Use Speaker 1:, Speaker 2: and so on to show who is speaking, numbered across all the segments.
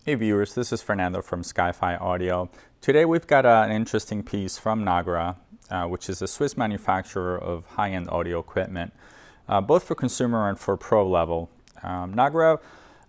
Speaker 1: Hey viewers, this is Fernando from SkyFi Audio. Today we've got an interesting piece from Nagra, which is a Swiss manufacturer of high-end audio equipment, both for consumer and for pro level. Nagra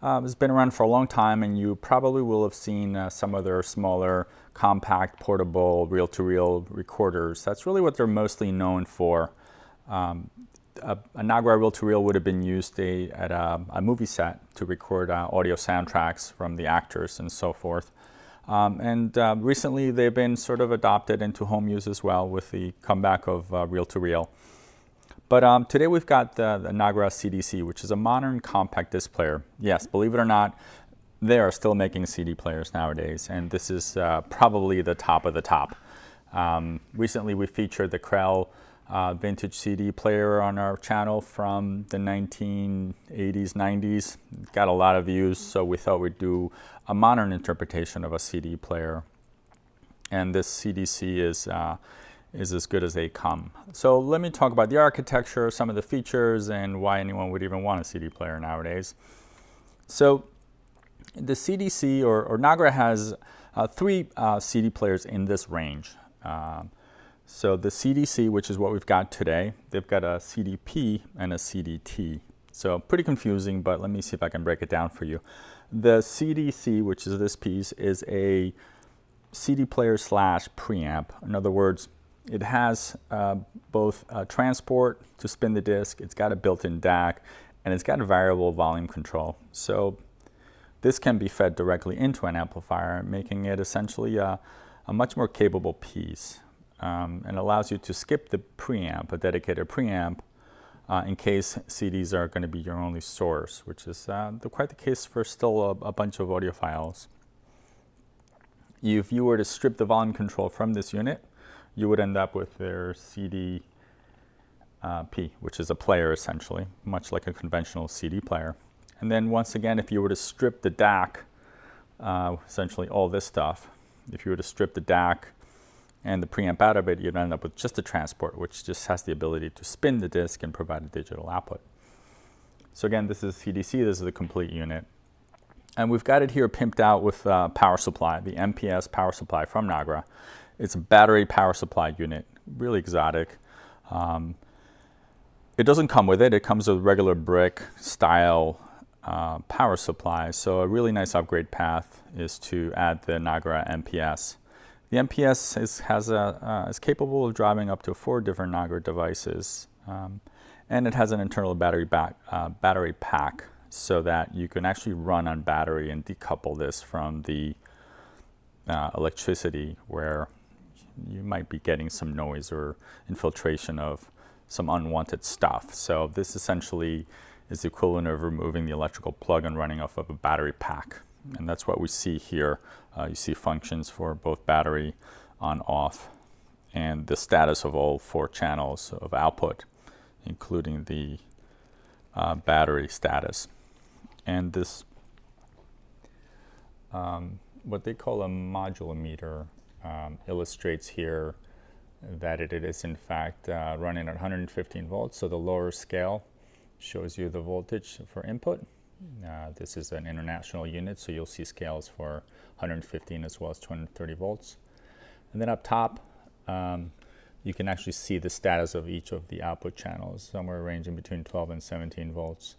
Speaker 1: has been around for a long time, and you probably will have seen some of their smaller, compact, portable, reel-to-reel recorders. That's really what they're mostly known for. A Nagra reel-to-reel would have been used at a movie set to record audio soundtracks from the actors and so forth. Recently they've been sort of adopted into home use as well with the comeback of reel-to-reel. But today we've got the Nagra CDC, which is a modern compact disc player. Yes, believe it or not, they are still making CD players nowadays, and this is probably the top of the top. Recently we featured the Krell vintage CD player on our channel from the 1980s, 90s. Got a lot of views, so we thought we'd do a modern interpretation of a CD player. And this CDC is as good as they come. So let me talk about the architecture, some of the features, and why anyone would even want a CD player nowadays. So the CDC, or Nagra, has three CD players in this range. So the CDC, which is what we've got today, they've got a CDP and a CDT. So pretty confusing, but let me see if I can break it down for you. The CDC, which is this piece, is a CD player slash preamp. In other words, it has both transport to spin the disc, it's got a built-in DAC, and it's got a variable volume control. So this can be fed directly into an amplifier, making it essentially a much more capable piece. And allows you to skip the preamp, a dedicated preamp, in case CDs are going to be your only source, which is quite the case for still a bunch of audiophiles. If you were to strip the volume control from this unit, you would end up with their CDP, which is a player essentially, much like a conventional CD player. And then once again, if you were to strip the DAC, essentially all this stuff, if you were to strip the DAC and the preamp out of it, you'd end up with just a transport, which just has the ability to spin the disc and provide a digital output. So again, this is CDC, this is the complete unit. And we've got it here pimped out with power supply, the MPS power supply from Nagra. It's a battery power supply unit, really exotic. It doesn't come with it, it comes with regular brick style power supply. So a really nice upgrade path is to add the Nagra MPS. The MPS is capable of driving up to 4 different Nagra devices, and it has an internal battery pack so that you can actually run on battery and decouple this from the electricity, where you might be getting some noise or infiltration of some unwanted stuff. So this essentially is the equivalent of removing the electrical plug and running off of a battery pack. And that's what we see here. You see functions for both battery on, off, and the status of all 4 channels of output, including the battery status. And this, what they call a modulameter, illustrates here that it is in fact running at 115 volts. So the lower scale shows you the voltage for input. This is an international unit, so you'll see scales for 115 as well as 230 volts. And then up top, you can actually see the status of each of the output channels, somewhere ranging between 12 and 17 volts.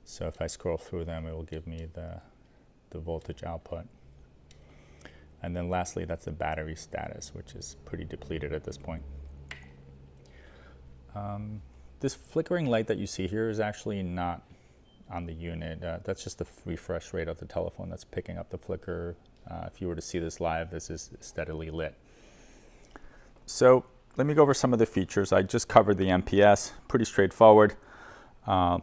Speaker 1: So if I scroll through them, it will give me the voltage output. And then lastly, that's the battery status, which is pretty depleted at this point. This flickering light that you see here is actually not on the unit. That's just the refresh rate of the telephone that's picking up the flicker. If you were to see this live, this is steadily lit. So let me go over some of the features. I just covered the MPS, pretty straightforward. And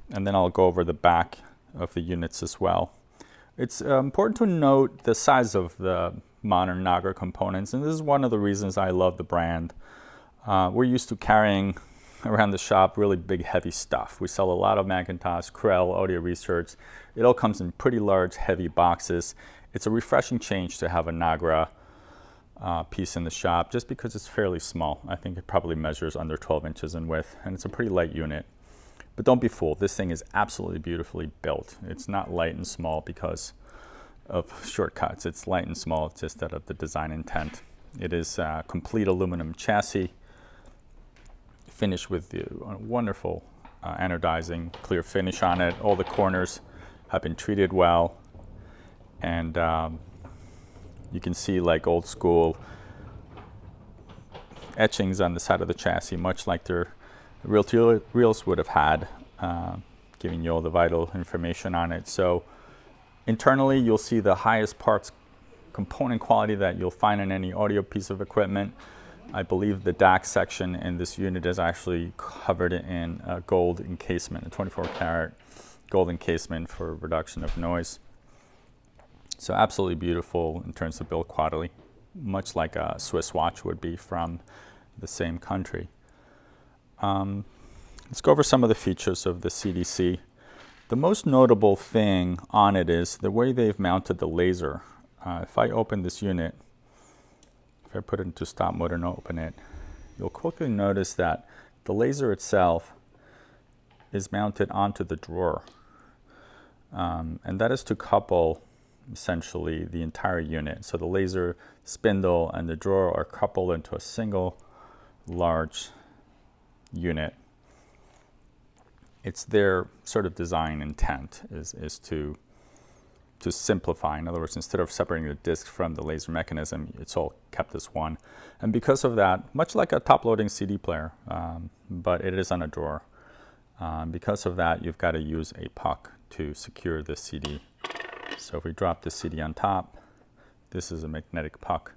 Speaker 1: then I'll go over the back of the units as well. It's important to note the size of the modern Nagra components, and this is one of the reasons I love the brand. We're used to carrying around the shop really big heavy stuff. We sell a lot of Macintosh, Krell, Audio Research. It all comes in pretty large heavy boxes. It's a refreshing change to have a Nagra piece in the shop just because it's fairly small. I think it probably measures under 12 inches in width, and it's a pretty light unit. But don't be fooled, this thing is absolutely beautifully built. It's not light and small because of shortcuts. It's light and small, just out of the design intent. It is a complete aluminum chassis, finished with the wonderful anodizing, clear finish on it. All the corners have been treated well, and you can see like old school etchings on the side of the chassis, much like their reels would have had, giving you all the vital information on it. So internally, you'll see the highest parts component quality that you'll find in any audio piece of equipment. I believe the DAC section in this unit is actually covered in a gold encasement, a 24-karat gold encasement for reduction of noise. So absolutely beautiful in terms of build quality, much like a Swiss watch would be from the same country. Let's go over some of the features of the CDC. The most notable thing on it is the way they've mounted the laser. If I open this unit, if I put it into stop mode and open it, you'll quickly notice that the laser itself is mounted onto the drawer. And that is to couple essentially the entire unit. So the laser spindle and the drawer are coupled into a single large unit. It's their sort of design intent is to simplify. In other words, instead of separating the disc from the laser mechanism, it's all kept as one. And because of that, much like a top-loading CD player, but it is on a drawer. Because of that, you've got to use a puck to secure the CD. So if we drop the CD on top, this is a magnetic puck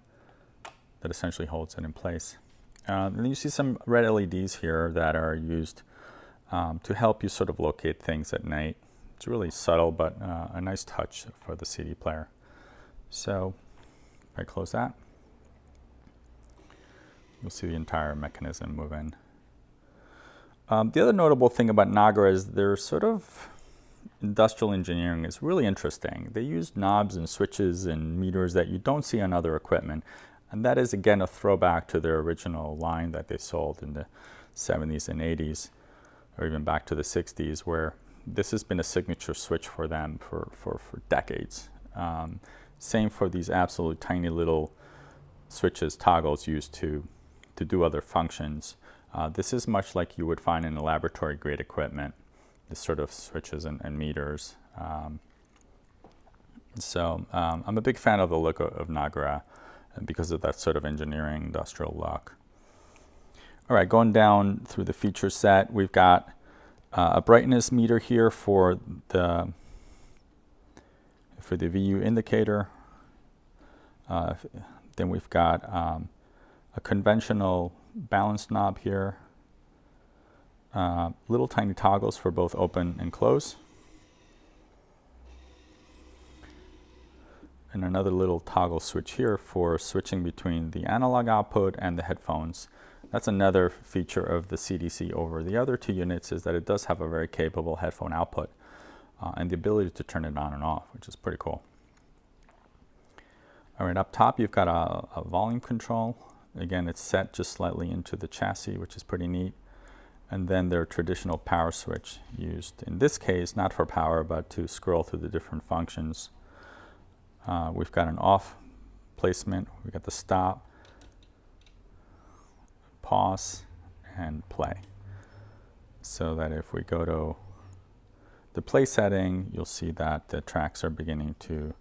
Speaker 1: that essentially holds it in place. And you see some red LEDs here that are used to help you sort of locate things at night. It's really subtle, but a nice touch for the CD player. So if I close that, you'll see the entire mechanism move in. The other notable thing about Nagra is their sort of industrial engineering is really interesting. They use knobs and switches and meters that you don't see on other equipment. And that is, again, a throwback to their original line that they sold in the 70s and 80s, or even back to the 60s, where this has been a signature switch for them for decades. Same for these absolute tiny little switches, toggles used to do other functions. This is much like you would find in a laboratory grade equipment, this sort of switches and meters. So I'm a big fan of the look of Nagra because of that sort of engineering industrial look. All right, going down through the feature set, we've got a brightness meter here for the VU indicator. Then we've got a conventional balance knob here, little tiny toggles for both open and close, and another little toggle switch here for switching between the analog output and the headphones. That's another feature of the CDC over the other two units, is that it does have a very capable headphone output and the ability to turn it on and off, which is pretty cool. All right, up top you've got a volume control. Again, it's set just slightly into the chassis, which is pretty neat. And then their traditional power switch used, in this case, not for power, but to scroll through the different functions. We've got an off placement. We've got the stop, pause, and play. So that if we go to the play setting, you'll see that the tracks are beginning to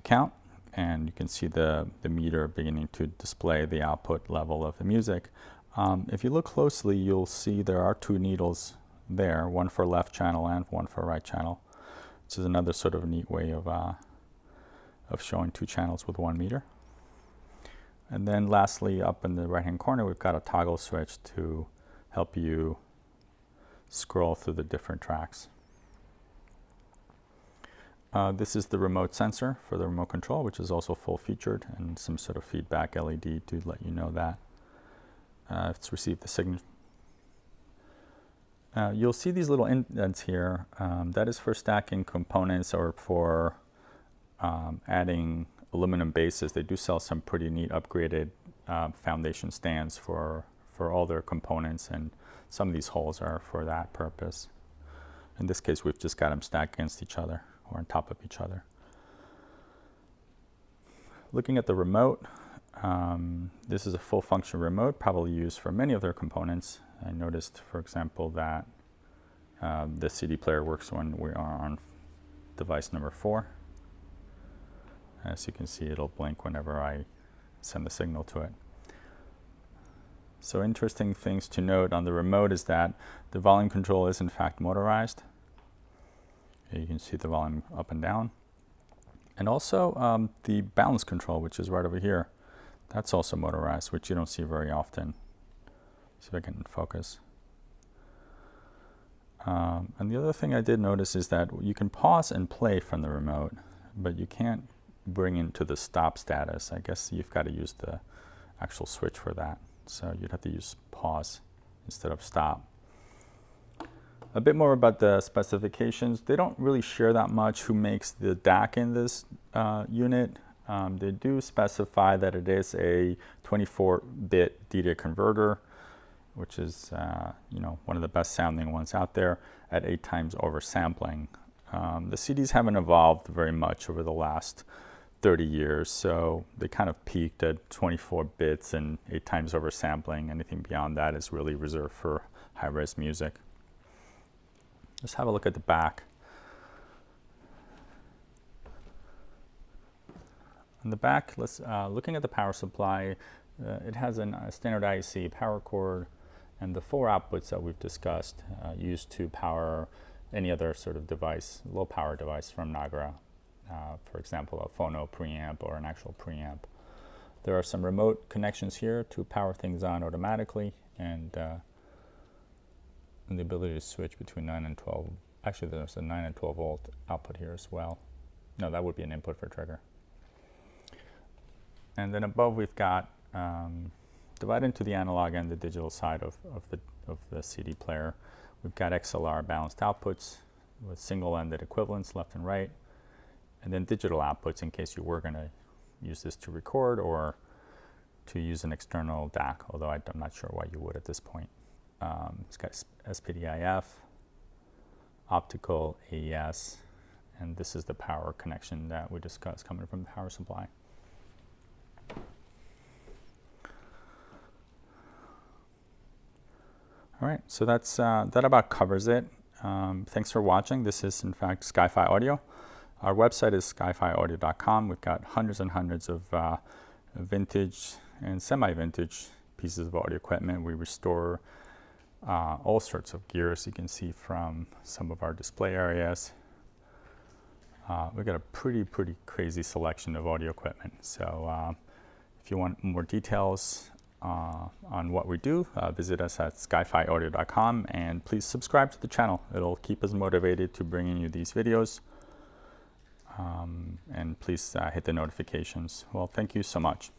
Speaker 1: count, and you can see the meter beginning to display the output level of the music. If you look closely, you'll see there are two needles there, one for left channel and one for right channel, which is another sort of neat way of showing two channels with one meter. And then lastly, up in the right-hand corner, we've got a toggle switch to help you scroll through the different tracks. This is the remote sensor for the remote control, which is also full-featured, and some sort of feedback LED to let you know that it's received the signal. You'll see these little indents here. That is for stacking components or for adding aluminum bases. They do sell some pretty neat upgraded foundation stands for all their components, and some of these holes are for that purpose. In this case, we've just got them stacked against each other or on top of each other. Looking at the remote, this is a full function remote, probably used for many of their components. I noticed, for example, that the CD player works when we are on device number 4. As you can see, it'll blink whenever I send the signal to it. So interesting things to note on the remote is that the volume control is in fact motorized. You can see the volume up and down. And also the balance control, which is right over here, that's also motorized, which you don't see very often. See if I can focus. And the other thing I did notice is that you can pause and play from the remote, but you can't bring into the stop status. I guess you've got to use the actual switch for that. So you'd have to use pause instead of stop. A bit more about the specifications. They don't really share that much who makes the DAC in this unit. They do specify that it is a 24-bit data converter, which is one of the best sounding ones out there at 8 times oversampling. The CDs haven't evolved very much over the last 30 years, so they kind of peaked at 24 bits and 8 times oversampling. Anything beyond that is really reserved for high-res music. Let's have a look at the back. On the back, looking at the power supply, it has a standard IEC power cord and the 4 outputs that we've discussed used to power any other sort of device, low power device from Nagra. For example, a phono preamp or an actual preamp. There are some remote connections here to power things on automatically, and the ability to switch between 9 and 12. Actually, there's a 9 and 12 volt output here as well. No, that would be an input for trigger. And then above we've got divided into the analog and the digital side of the CD player. We've got XLR balanced outputs with single-ended equivalents left and right, and then digital outputs in case you were going to use this to record or to use an external DAC, although I'm not sure why you would at this point. It's got SPDIF, optical AES, and this is the power connection that we discussed coming from the power supply. All right, so that about covers it. Thanks for watching. This is, in fact, SkyFi Audio. Our website is skyfiaudio.com. We've got hundreds and hundreds of vintage and semi-vintage pieces of audio equipment. We restore all sorts of gear, as you can see from some of our display areas. We've got a pretty crazy selection of audio equipment. So if you want more details on what we do, visit us at skyfiaudio.com, and please subscribe to the channel. It'll keep us motivated to bringing you these videos. And please hit the notifications. Well, thank you so much.